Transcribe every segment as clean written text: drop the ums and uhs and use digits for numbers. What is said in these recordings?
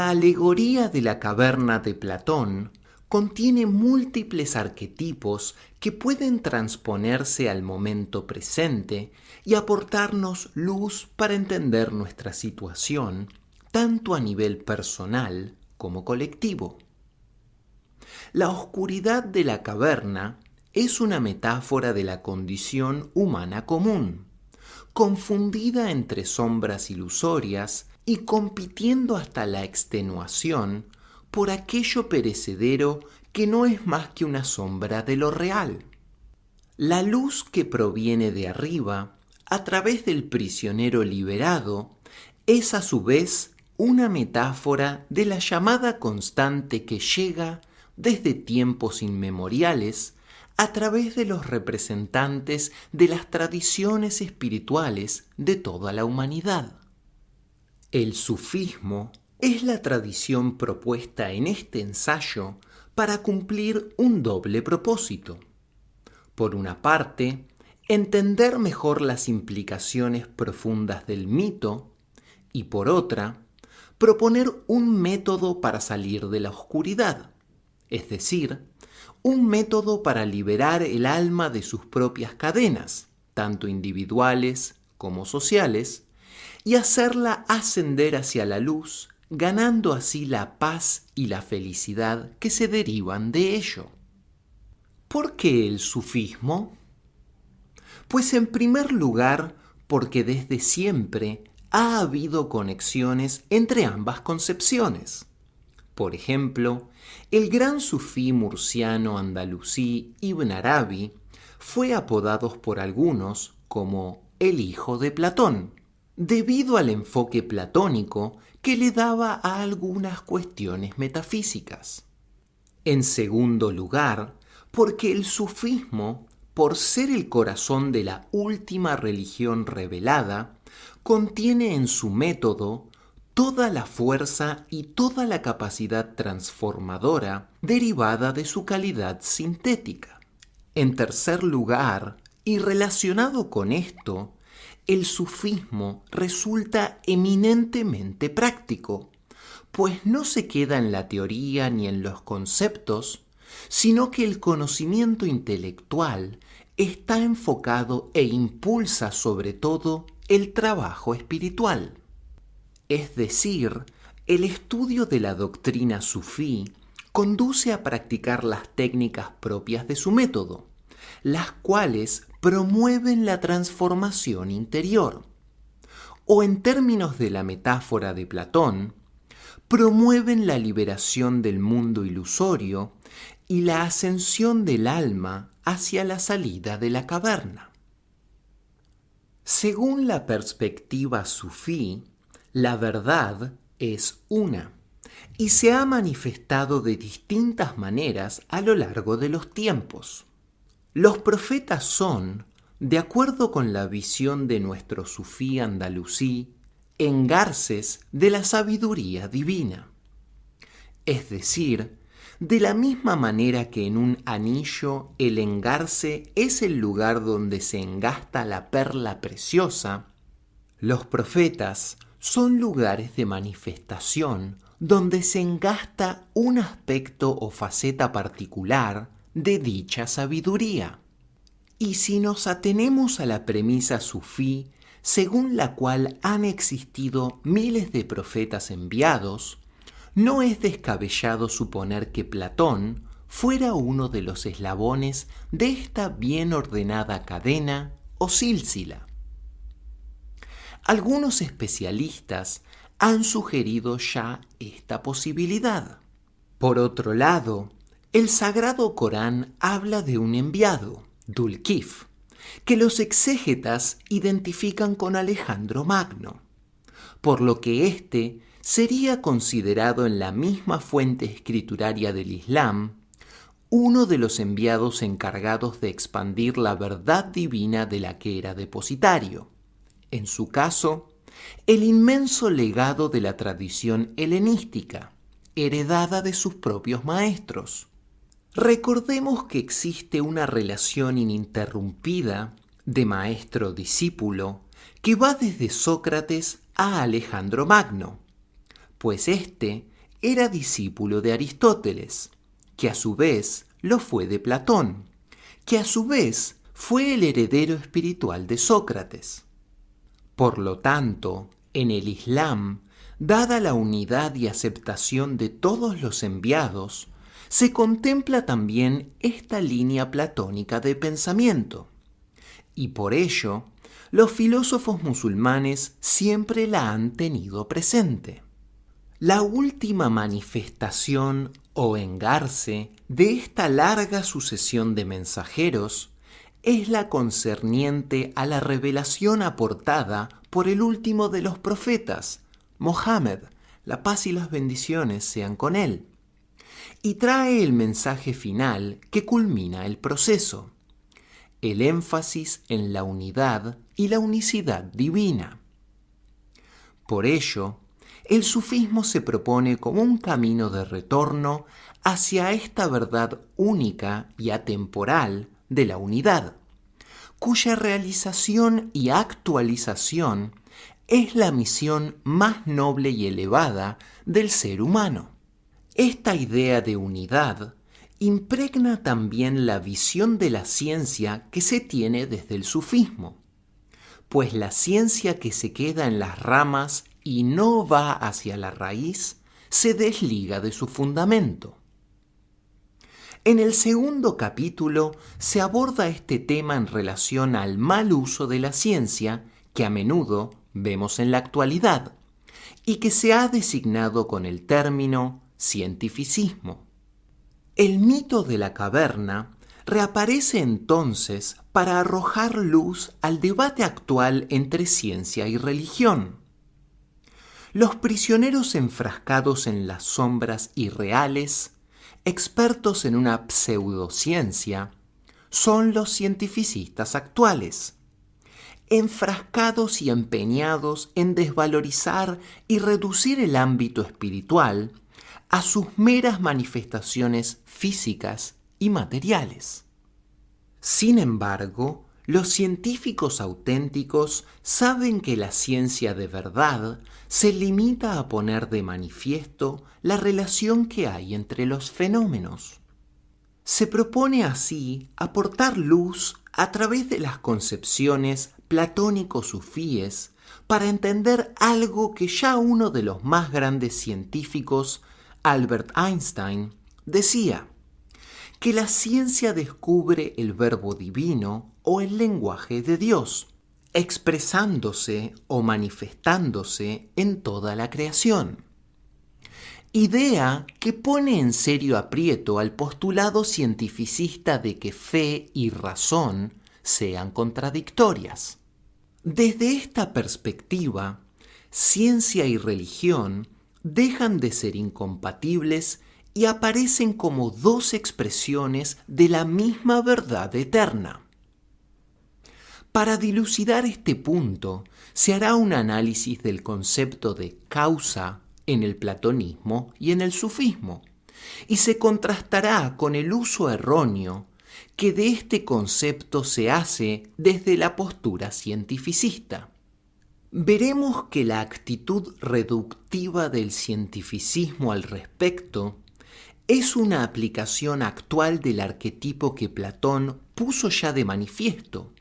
La alegoría de la caverna de Platón contiene múltiples arquetipos que pueden transponerse al momento presente y aportarnos luz para entender nuestra situación, tanto a nivel personal como colectivo. La oscuridad de la caverna es una metáfora de la condición humana común, confundida entre sombras ilusorias y compitiendo hasta la extenuación por aquello perecedero que no es más que una sombra de lo real. La luz que proviene de arriba, a través del prisionero liberado, es a su vez una metáfora de la llamada constante que llega desde tiempos inmemoriales a través de los representantes de las tradiciones espirituales de toda la humanidad. El sufismo es la tradición propuesta en este ensayo para cumplir un doble propósito. Por una parte, entender mejor las implicaciones profundas del mito y por otra, proponer un método para salir de la oscuridad, es decir, un método para liberar el alma de sus propias cadenas, tanto individuales como sociales, y hacerla ascender hacia la luz, ganando así la paz y la felicidad que se derivan de ello. ¿Por qué el sufismo? Pues en primer lugar, porque desde siempre ha habido conexiones entre ambas concepciones. Por ejemplo, el gran sufí murciano andalusí Ibn Arabi fue apodado por algunos como el hijo de Platón, debido al enfoque platónico que le daba a algunas cuestiones metafísicas. En segundo lugar, porque el sufismo, por ser el corazón de la última religión revelada, contiene en su método toda la fuerza y toda la capacidad transformadora derivada de su calidad sintética. En tercer lugar, y relacionado con esto, el sufismo resulta eminentemente práctico, pues no se queda en la teoría ni en los conceptos, sino que el conocimiento intelectual está enfocado e impulsa sobre todo el trabajo espiritual. Es decir, el estudio de la doctrina sufí conduce a practicar las técnicas propias de su método, las cuales promueven la transformación interior. O en términos de la metáfora de Platón, promueven la liberación del mundo ilusorio y la ascensión del alma hacia la salida de la caverna. Según la perspectiva sufí, la verdad es una y se ha manifestado de distintas maneras a lo largo de los tiempos. Los profetas son, de acuerdo con la visión de nuestro sufí andalusí, engarces de la sabiduría divina. Es decir, de la misma manera que en un anillo el engarce es el lugar donde se engasta la perla preciosa, los profetas son lugares de manifestación donde se engasta un aspecto o faceta particular de dicha sabiduría. Y si nos atenemos a la premisa sufí, según la cual han existido miles de profetas enviados, no es descabellado suponer que Platón fuera uno de los eslabones de esta bien ordenada cadena o sílsila. Algunos especialistas han sugerido ya esta posibilidad. Por otro lado, el Sagrado Corán habla de un enviado, Dulkif, que los exégetas identifican con Alejandro Magno, por lo que éste sería considerado en la misma fuente escrituraria del Islam uno de los enviados encargados de expandir la verdad divina de la que era depositario. En su caso, el inmenso legado de la tradición helenística, heredada de sus propios maestros. Recordemos que existe una relación ininterrumpida de maestro-discípulo que va desde Sócrates a Alejandro Magno, pues éste era discípulo de Aristóteles, que a su vez lo fue de Platón, que a su vez fue el heredero espiritual de Sócrates. Por lo tanto, en el Islam, dada la unidad y aceptación de todos los enviados, se contempla también esta línea platónica de pensamiento. Y por ello, los filósofos musulmanes siempre la han tenido presente. La última manifestación o engarce de esta larga sucesión de mensajeros es la concerniente a la revelación aportada por el último de los profetas, Mohammed, la paz y las bendiciones sean con él, y trae el mensaje final que culmina el proceso, el énfasis en la unidad y la unicidad divina. Por ello, el sufismo se propone como un camino de retorno hacia esta verdad única y atemporal de la unidad, cuya realización y actualización es la misión más noble y elevada del ser humano. Esta idea de unidad impregna también la visión de la ciencia que se tiene desde el sufismo, pues la ciencia que se queda en las ramas y no va hacia la raíz se desliga de su fundamento. En el segundo capítulo se aborda este tema en relación al mal uso de la ciencia que a menudo vemos en la actualidad y que se ha designado con el término cientificismo. El mito de la caverna reaparece entonces para arrojar luz al debate actual entre ciencia y religión. Los prisioneros enfrascados en las sombras irreales, expertos en una pseudociencia, son los cientificistas actuales, enfrascados y empeñados en desvalorizar y reducir el ámbito espiritual a sus meras manifestaciones físicas y materiales. Sin embargo, los científicos auténticos saben que la ciencia de verdad se limita a poner de manifiesto la relación que hay entre los fenómenos. Se propone así aportar luz a través de las concepciones platónico-sufíes para entender algo que ya uno de los más grandes científicos, Albert Einstein, decía: que la ciencia descubre el verbo divino o el lenguaje de Dios, expresándose o manifestándose en toda la creación. Idea que pone en serio aprieto al postulado cientificista de que fe y razón sean contradictorias. Desde esta perspectiva, ciencia y religión dejan de ser incompatibles y aparecen como dos expresiones de la misma verdad eterna. Para dilucidar este punto, se hará un análisis del concepto de causa en el platonismo y en el sufismo, y se contrastará con el uso erróneo que de este concepto se hace desde la postura cientificista. Veremos que la actitud reductiva del cientificismo al respecto es una aplicación actual del arquetipo que Platón puso ya de manifiesto,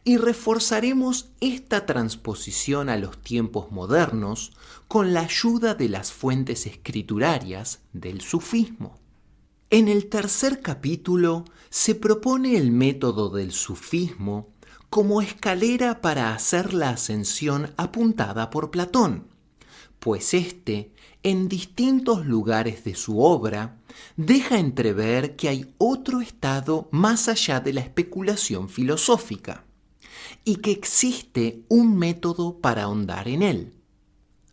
y reforzaremos esta transposición a los tiempos modernos con la ayuda de las fuentes escriturarias del sufismo. En el tercer capítulo se propone el método del sufismo como escalera para hacer la ascensión apuntada por Platón, pues éste, en distintos lugares de su obra, deja entrever que hay otro estado más allá de la especulación filosófica, y que existe un método para ahondar en él.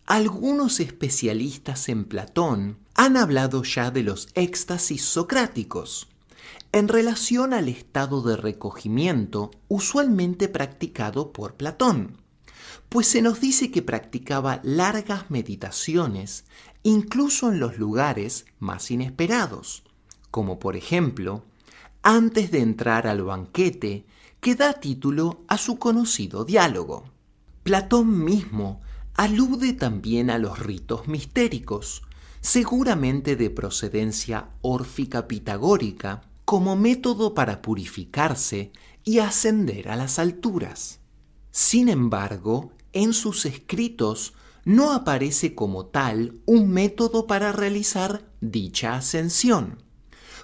Algunos especialistas en Platón han hablado ya de los éxtasis socráticos, en relación al estado de recogimiento usualmente practicado por Platón, pues se nos dice que practicaba largas meditaciones incluso en los lugares más inesperados, como por ejemplo, antes de entrar al banquete que da título a su conocido diálogo. Platón mismo alude también a los ritos mistéricos, seguramente de procedencia órfica pitagórica, como método para purificarse y ascender a las alturas. Sin embargo, en sus escritos no aparece como tal un método para realizar dicha ascensión,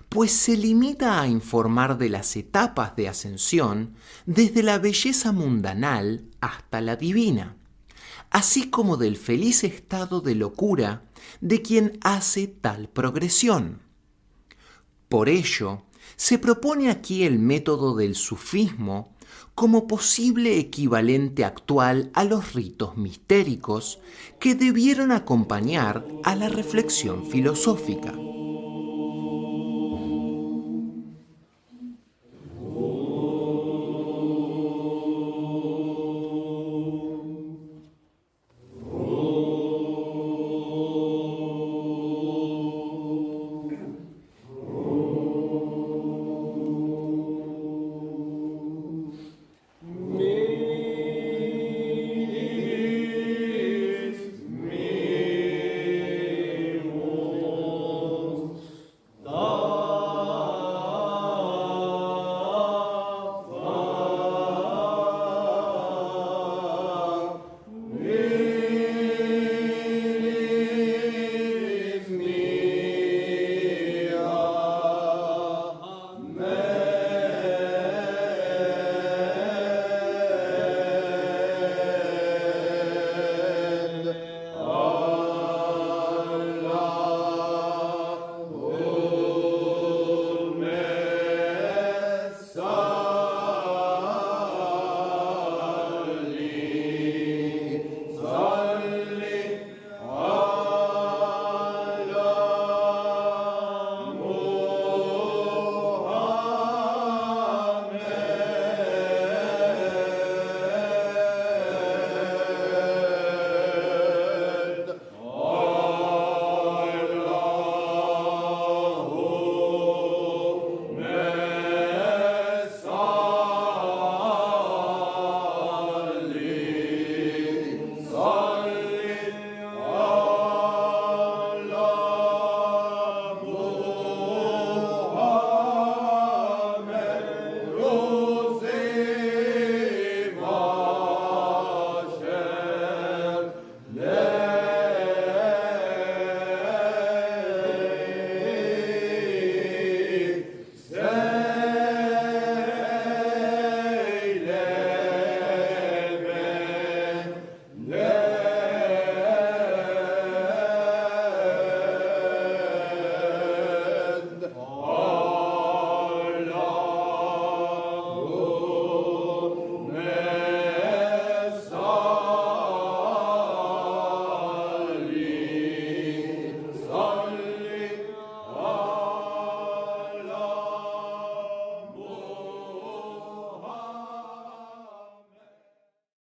pues se limita a informar de las etapas de ascensión desde la belleza mundanal hasta la divina, así como del feliz estado de locura de quien hace tal progresión. Por ello, se propone aquí el método del sufismo como posible equivalente actual a los ritos mistéricos que debieron acompañar a la reflexión filosófica.